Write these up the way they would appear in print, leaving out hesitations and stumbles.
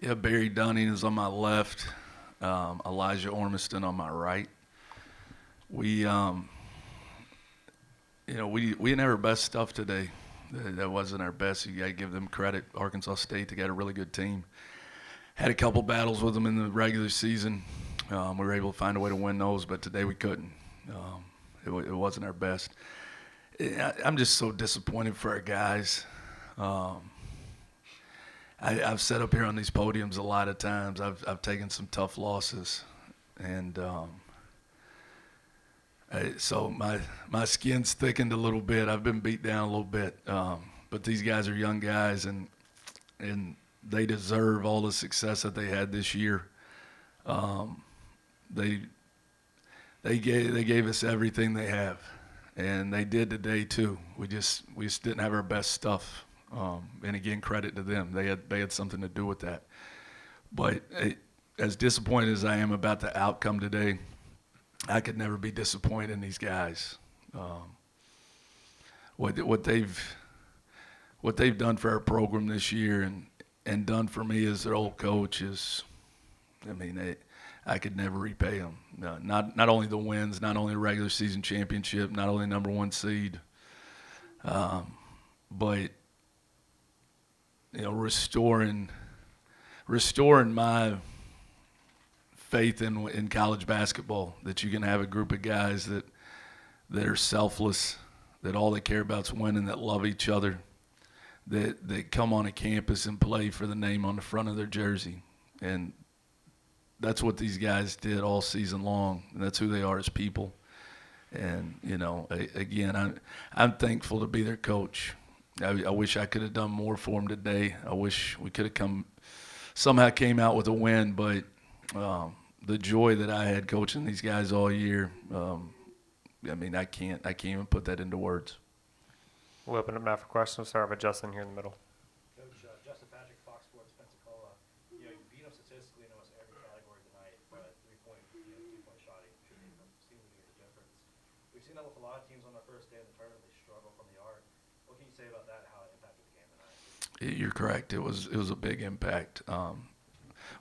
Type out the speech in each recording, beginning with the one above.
Yeah, Barry Dunning is on my left. Elijah Ormiston on my right. We, we didn't have our best stuff today. That wasn't our best. You got to give them credit. Arkansas State, they got a really good team. Had a couple battles with them in the regular season. We were able to find a way to win those, but today we couldn't. It wasn't our best. I'm just so disappointed for our guys. I've sat up here on these podiums a lot of times. I've taken some tough losses, and so my skin's thickened a little bit. I've been beat down a little bit, but these guys are young guys, and they deserve all the success that they had this year. They gave us everything they have, and they did today too. We just didn't have our best stuff. And again, credit to them. They had something to do with that. But as disappointed as I am about the outcome today, I could never be disappointed in these guys. What they've done for our program this year and done for me as their old coach is, I could never repay them. No, not only the wins, not only the regular season championship, not only number one seed, but restoring my faith in college basketball, that you can have a group of guys that are selfless, that all they care about is winning, that love each other, that come on a campus and play for the name on the front of their jersey. And that's what these guys did all season long, and that's who they are as people. And, again, I'm thankful to be their coach. I wish I could have done more for them today. I wish we could have somehow came out with a win, but the joy that I had coaching these guys all year, I can't even put that into words. We'll open it up for questions. We'll start with Justin here in the middle. Coach, Justin Patrick, Fox Sports, Pensacola. You beat them statistically in almost every category tonight, but two-point shooting seemed to be the difference. We've seen that with a lot of teams on their first day of the tournament. They struggle from the arc. What can you say about that and how it impacted the game tonight? You're correct. It was a big impact.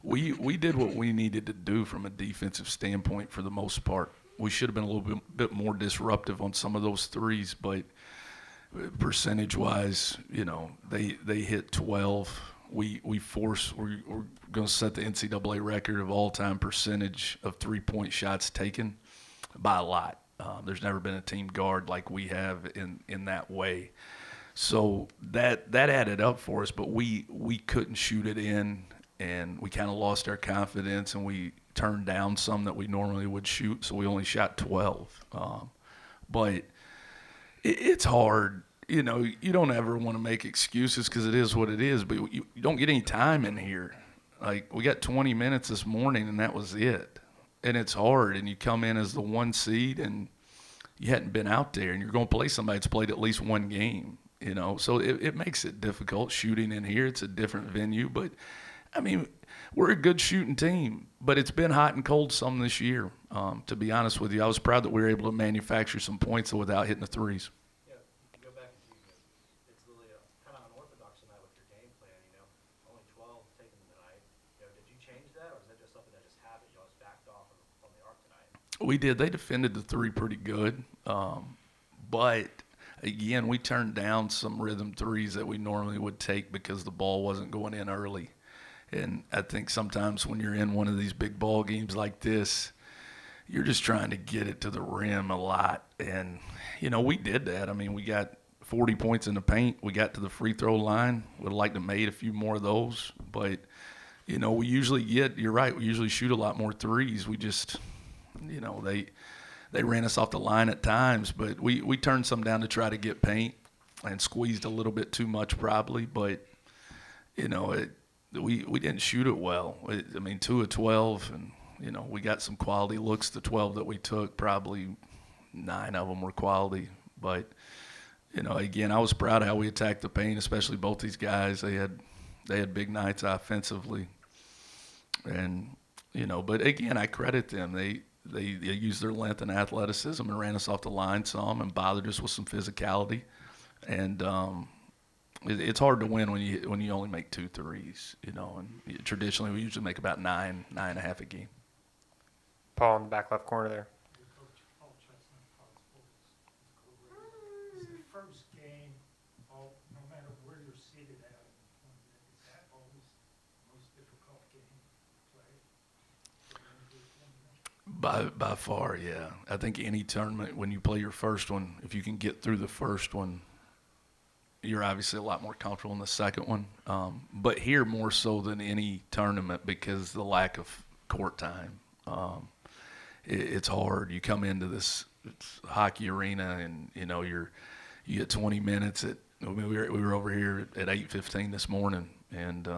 We did what we needed to do from a defensive standpoint for the most part. We should have been a little bit more disruptive on some of those threes, but percentage-wise, they hit 12. We're going to set the NCAA record of all-time percentage of three-point shots taken by a lot. There's never been a team guard like we have in that way. So that added up for us, but we couldn't shoot it in, and we kind of lost our confidence, and we turned down some that we normally would shoot, so we only shot 12. But it's hard. You don't ever want to make excuses because it is what it is, but you don't get any time in here. Like, we got 20 minutes this morning, and that was it. And it's hard, and you come in as the one seed, and you hadn't been out there, and you're going to play somebody that's played at least one game, So it makes it difficult shooting in here. It's a different venue, but, we're a good shooting team, but it's been hot and cold some this year, to be honest with you. I was proud that we were able to manufacture some points without hitting the threes. Yeah, you go back and see, it's really kind of unorthodox tonight with your game plan, only 12 taken tonight. Did you change that, or is that just something that just happened? You all just backed off from the arc tonight? We did. They defended the three pretty good, but again, we turned down some rhythm threes that we normally would take because the ball wasn't going in early. And I think sometimes when you're in one of these big ball games like this, you're just trying to get it to the rim a lot. And, we did that. We got 40 points in the paint. We got to the free throw line. Would have liked to made a few more of those. But, we usually you're right, we usually shoot a lot more threes. We just, they ran us off the line at times. But we turned some down to try to get paint and squeezed a little bit too much probably. But, we didn't shoot it well. 2 of 12, and, we got some quality looks. The 12 that we took, probably 9 of them were quality. But, again, I was proud of how we attacked the paint, especially both these guys. They had big nights offensively. And, but, again, I credit them. They used their length and athleticism and ran us off the line some and bothered us with some physicality. And it's hard to win when you only make 2 threes, you know. And traditionally, we usually make about nine and a half a game. Paul in the back left corner there. Coach Paul Chestnut, college sports. Is the first game, no matter where you're seated at in the tournament, is that always the most difficult game to play? By far, yeah. I think any tournament, when you play your first one, if you can get through the first one, you're obviously a lot more comfortable in the second one. But here more so than any tournament because the lack of court time. It's hard. You come into this hockey arena and you get 20 minutes at. I mean, we were over here at 8:15 this morning, and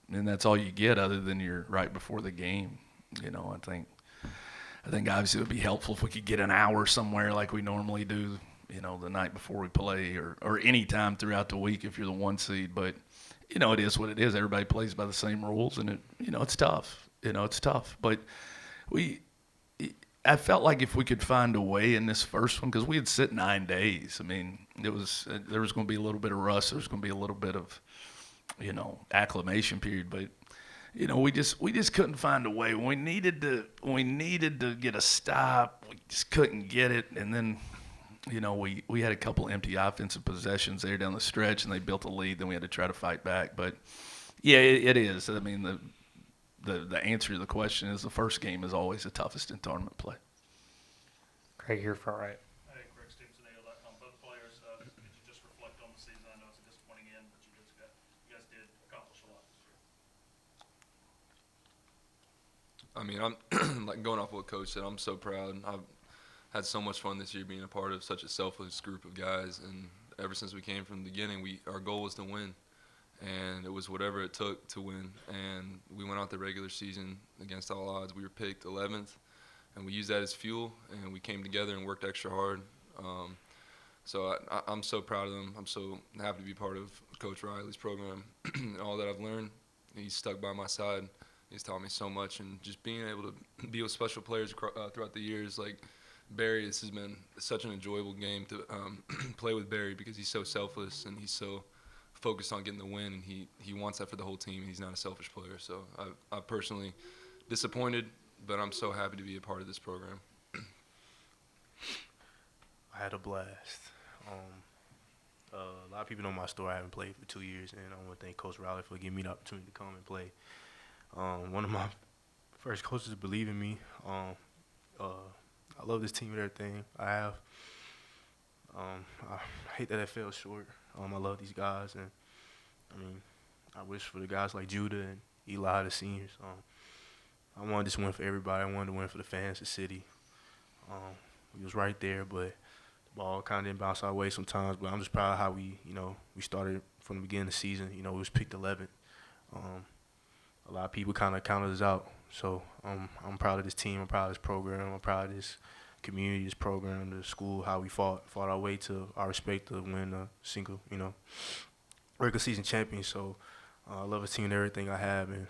that's all you get other than you're right before the game. I think obviously it would be helpful if we could get an hour somewhere like we normally do, the night before we play or any time throughout the week if you're the 1 seed. But, it is what it is. Everybody plays by the same rules, and it's tough. It's tough. But I felt like if we could find a way in this first one, because we had sit 9 days. I mean, there was going to be a little bit of rust. There was going to be a little bit of, acclimation period. But we just couldn't find a way. We needed to get a stop. We just couldn't get it. And then, we had a couple empty offensive possessions there down the stretch, and they built a lead. Then we had to try to fight back. But yeah, it is. I mean, the answer to the question is the first game is always the toughest in tournament play. Craig here front right. Hey, Craig Stevenson, both players, could you just reflect on the season? I know it's a disappointing end, but you guys did accomplish a lot this year. I mean, I'm like going off what Coach said. I'm so proud. I've had so much fun this year being a part of such a selfless group of guys. And ever since we came from the beginning, our goal was to win, and it was whatever it took to win. And we went out the regular season against all odds. We were picked 11th, and we used that as fuel. And we came together and worked extra hard. So I'm so proud of them. I'm so happy to be part of Coach Riley's program. And all that I've learned, he's stuck by my side. He's taught me so much, and just being able to be with special players throughout the years, like Barry, this has been such an enjoyable game to play with Barry because he's so selfless and he's so focused on getting the win, and he wants that for the whole team. He's not a selfish player, so I'm personally disappointed, but I'm so happy to be a part of this program. I had a blast. A lot of people know my story. I haven't played for 2 years, and I want to thank Coach Riley for giving me the opportunity to come and play. One of my first coaches believed in me. I love this team and everything I have. I hate that it fell short. I love these guys, and I wish for the guys like Judah and Eli, the seniors. I wanted this win for everybody. I wanted to win for the fans, the city. We was right there, but the ball kind of didn't bounce our way sometimes. But I'm just proud of how we started from the beginning of the season. We was picked 11th. A lot of people kind of counted us out. So I'm proud of this team. I'm proud of this program. I'm proud of this community, this program, the school, how we fought our way to our respect to win a single, regular season champion. So I love this team and everything I have. And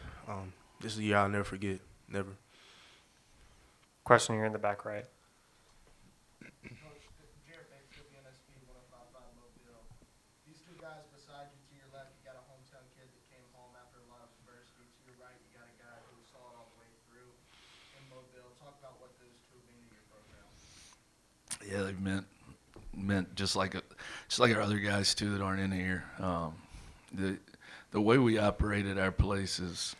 this is a year I'll never forget, never. Question here in the back right. Jared Banks with the NSP 105.5 Mobile. These two guys beside you to your left, you got a hometown kid that came home after a lot of adversity. To your right, you got a guy who saw it all the way through in Mobile. Talk about what those two mean to your program. Yeah, they've meant just like our other guys too that aren't in here. The way we operate at our place is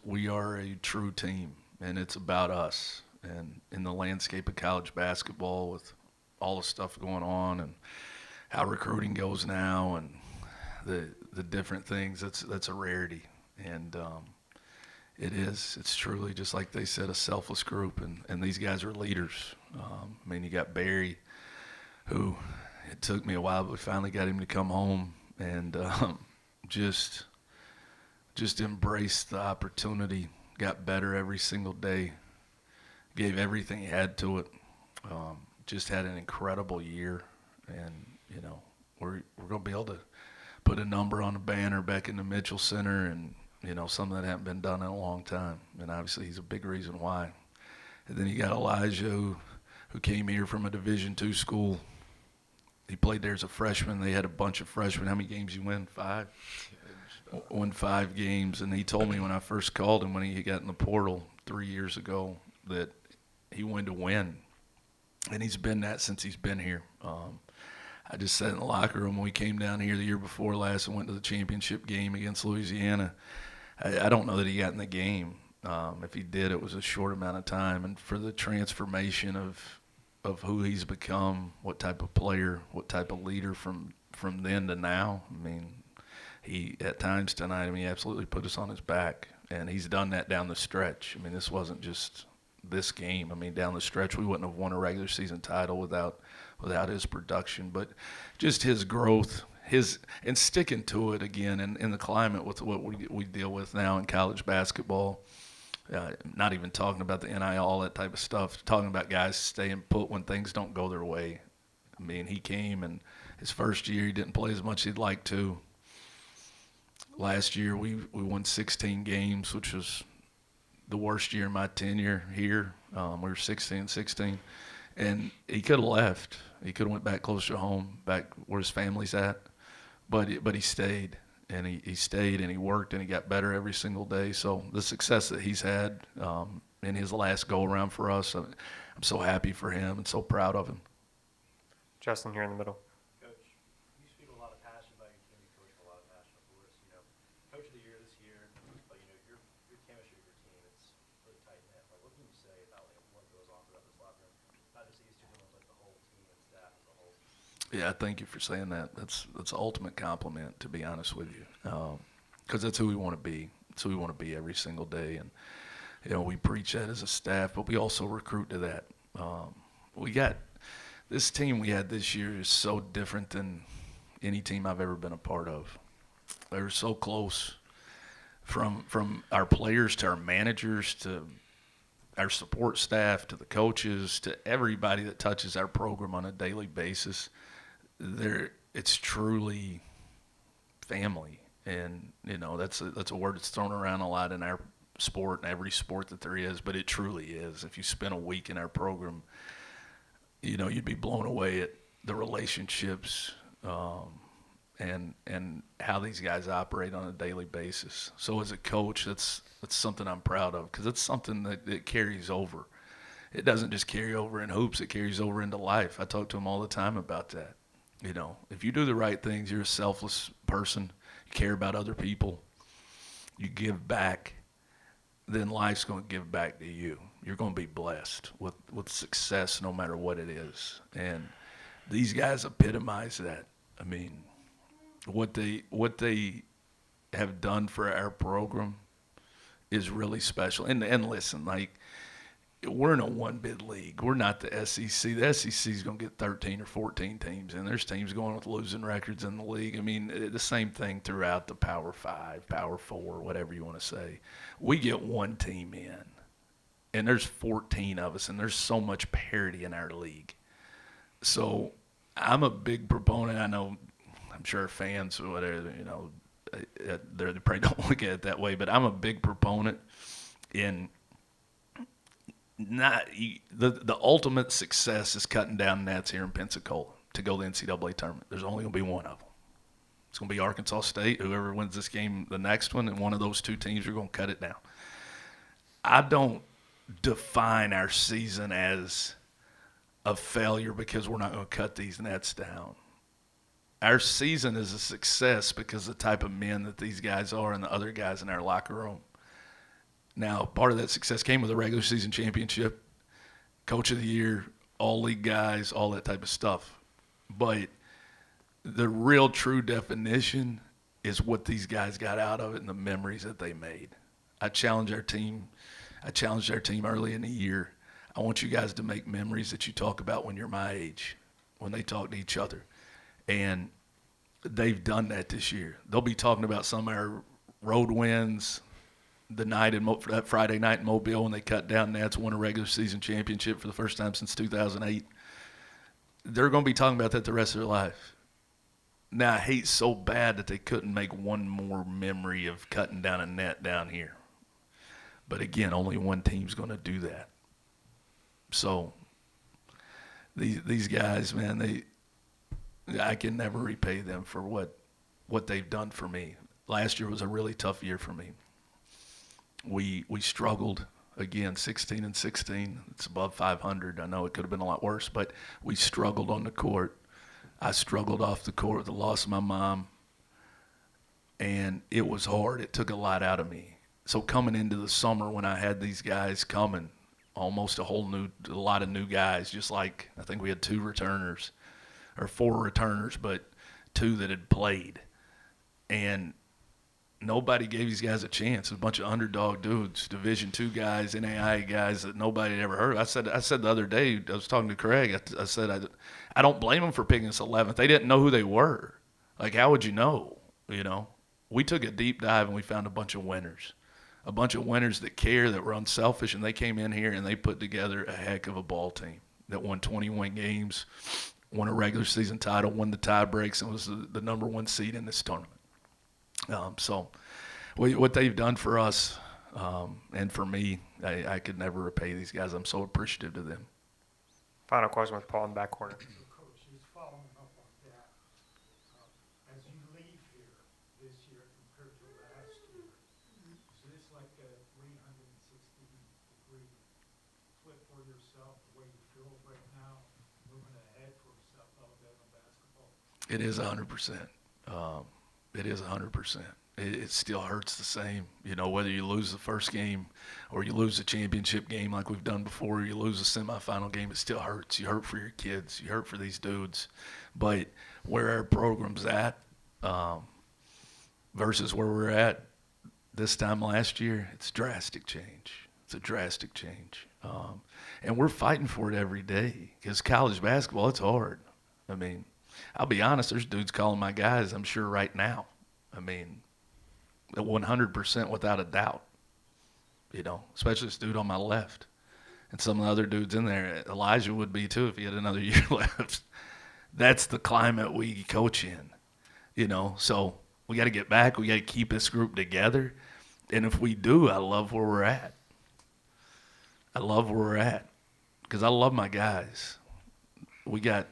we are a true team, and it's about us. And in the landscape of college basketball, with all the stuff going on and how recruiting goes now, and the different things, that's a rarity. And it's truly, just like they said, a selfless group, and these guys are leaders. You got Barry, who it took me a while, but we finally got him to come home and just embraced the opportunity, got better every single day, gave everything he had to it, just had an incredible year, and we're going to be able to put a number on a banner back in the Mitchell Center, and something that hadn't been done in a long time, and obviously he's a big reason why. And then you got Elijah, who came here from a Division II school He played there as a freshman. They had a bunch of freshmen. How many games you win? 5? Won 5 games. And he told me when I first called him when he got in the portal 3 years ago that he wanted to win. And he's been that since he's been here. I just sat in the locker room when we came down here the year before last and went to the championship game against Louisiana. I don't know that he got in the game. If he did, it was a short amount of time. And for the transformation of who he's become, what type of player, what type of leader from then to now, I mean, he at times tonight, I mean, he absolutely put us on his back. And he's done that down the stretch. I mean, this wasn't just this game. I mean, down the stretch, we wouldn't have won a regular season title without his production. But just his growth, and sticking to it again in the climate with what we deal with now in college basketball. Not even talking about the NIL, all that type of stuff. Talking about guys staying put when things don't go their way. I mean, he came and his first year he didn't play as much as he'd like to. Last year we won 16 games, which was the worst year in my tenure here. We were 16-16, and he could have left. He could have went back closer to home, back where his family's at, but he stayed, and he stayed, and he worked, and he got better every single day. So the success that he's had in his last go-around for us, I'm so happy for him and so proud of him. Justin here in the middle. Coach, you speak with a lot of passion about your team. You coach with a lot of passion, of course. You know, Coach of the Year this year, but you know your chemistry of your team, it's really tight knit. Like, what can you say about like what goes on throughout this locker room? Not just these two teams, like the whole team and staff as a whole. Yeah, thank you for saying that. That's the ultimate compliment, to be honest with you, because that's who we want to be. It's who we want to be every single day, and you know we preach that as a staff, but we also recruit to that. We got this team we had this year is so different than any team I've ever been a part of. They were so close, from our players to our managers to our support staff to the coaches to everybody that touches our program on a daily basis. It's truly family, and you know that's a word that's thrown around a lot in our sport and every sport that there is, but it truly is. If you spend a week in our program, you know you'd be blown away at the relationships and how these guys operate on a daily basis. So as a coach, that's something I'm proud of, because it's something that carries over. It doesn't just carry over in hoops; it carries over into life. I talk to them all the time about that. You know, if you do the right things, you're a selfless person, you care about other people, you give back, then life's going to give back to you. You're going to be blessed with success no matter what it is. And these guys epitomize that. I mean, what they have done for our program is really special. And listen, like, we're in a one-bid league. We're not the SEC. The SEC is going to get 13 or 14 teams, and there's teams going with losing records in the league. I mean, the same thing throughout the Power 5, Power 4, whatever you want to say. We get one team in, and there's 14 of us, and there's so much parity in our league. So I'm a big proponent. I know, I'm sure fans or whatever, you know, they probably don't look at it that way, but I'm a big proponent in – the ultimate success is cutting down nets here in Pensacola to go to the NCAA tournament. There's only going to be one of them. It's going to be Arkansas State. Whoever wins this game, the next one, and one of those two teams are going to cut it down. I don't define our season as a failure because we're not going to cut these nets down. Our season is a success because of the type of men that these guys are and the other guys in our locker room. Now, part of that success came with a regular season championship, Coach of the Year, all league guys, all that type of stuff. But the real true definition is what these guys got out of it and the memories that they made. I challenged our team early in the year. I want you guys to make memories that you talk about when you're my age, when they talk to each other. And they've done that this year. They'll be talking about some of our road wins, the night that Friday night in Mobile when they cut down nets, won a regular season championship for the first time since 2008. They're going to be talking about that the rest of their life. Now, I hate so bad that they couldn't make one more memory of cutting down a net down here. But again, only one team's going to do that. So these guys, man, I can never repay them for what they've done for me. Last year was a really tough year for me. We struggled again, 16 and 16. It's above 500. I know it could have been a lot worse, but we struggled on the court. I struggled off the court with the loss of my mom, and it was hard. It took a lot out of me. So coming into the summer when I had these guys coming, almost a lot of new guys, just like I think we had 2 returners or 4 returners, but 2 that had played. And nobody gave these guys a chance. A bunch of underdog dudes, Division II guys, NAIA guys that nobody had ever heard of. I said the other day, I was talking to Craig, I said, I don't blame them for picking us 11th. They didn't know who they were. Like, how would you know? You know, we took a deep dive and we found a bunch of winners that care, that were unselfish, and they came in here and they put together a heck of a ball team that won 21 games, won a regular season title, won the tie breaks, and was the number 1 seed in this tournament. So what they've done for us and for me, I could never repay these guys. I'm so appreciative to them. Final question with Paul in the back corner. So, Coach, just following up on that, as you leave here this year compared to last year, is this like a 360-degree flip for yourself, the way you feel right now, moving ahead for South Alabama basketball? It is 100%. It is 100%. It still hurts the same, you know, whether you lose the first game or you lose the championship game like we've done before, or you lose a semifinal game, it still hurts. You hurt for your kids. You hurt for these dudes. But where our program's at versus where we're at this time last year, it's drastic change. It's a drastic change. And we're fighting for it every day because college basketball, it's hard. I mean, I'll be honest, there's dudes calling my guys, I'm sure, right now. I mean, 100% without a doubt, you know, especially this dude on my left. And some of the other dudes in there, Elijah would be too if he had another year left. That's the climate we coach in, you know. So we got to get back. We got to keep this group together. And if we do, I love where we're at. I love where we're at because I love my guys. We got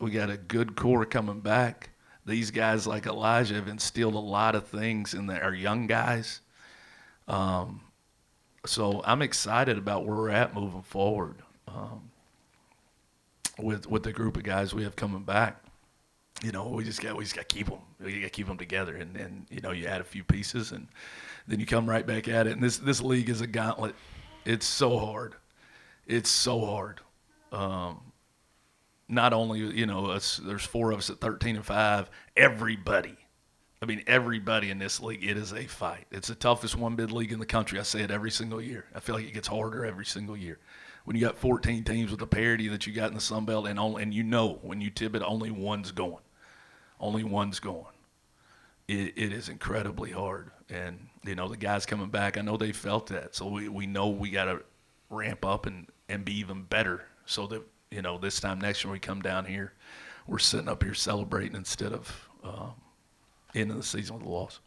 a good core coming back. These guys like Elijah have instilled a lot of things in our young guys. So I'm excited about where we're at moving forward with the group of guys we have coming back. You know, we just got to keep them. We got to keep them together, and you know, you add a few pieces, and then you come right back at it. And this league is a gauntlet. It's so hard. It's so hard. Not only, you know, there's 4 of us at 13-5. Everybody in this league, it is a fight. It's the toughest one-bid league in the country. I say it every single year. I feel like it gets harder every single year. When you got 14 teams with the parity that you got in the Sun Belt, and you know when you tip it, only one's going. Only one's going. It is incredibly hard. And, you know, the guys coming back, I know they felt that. So we know we got to ramp up and be even better so that, you know, this time next year when we come down here, we're sitting up here celebrating instead of ending the season with a loss.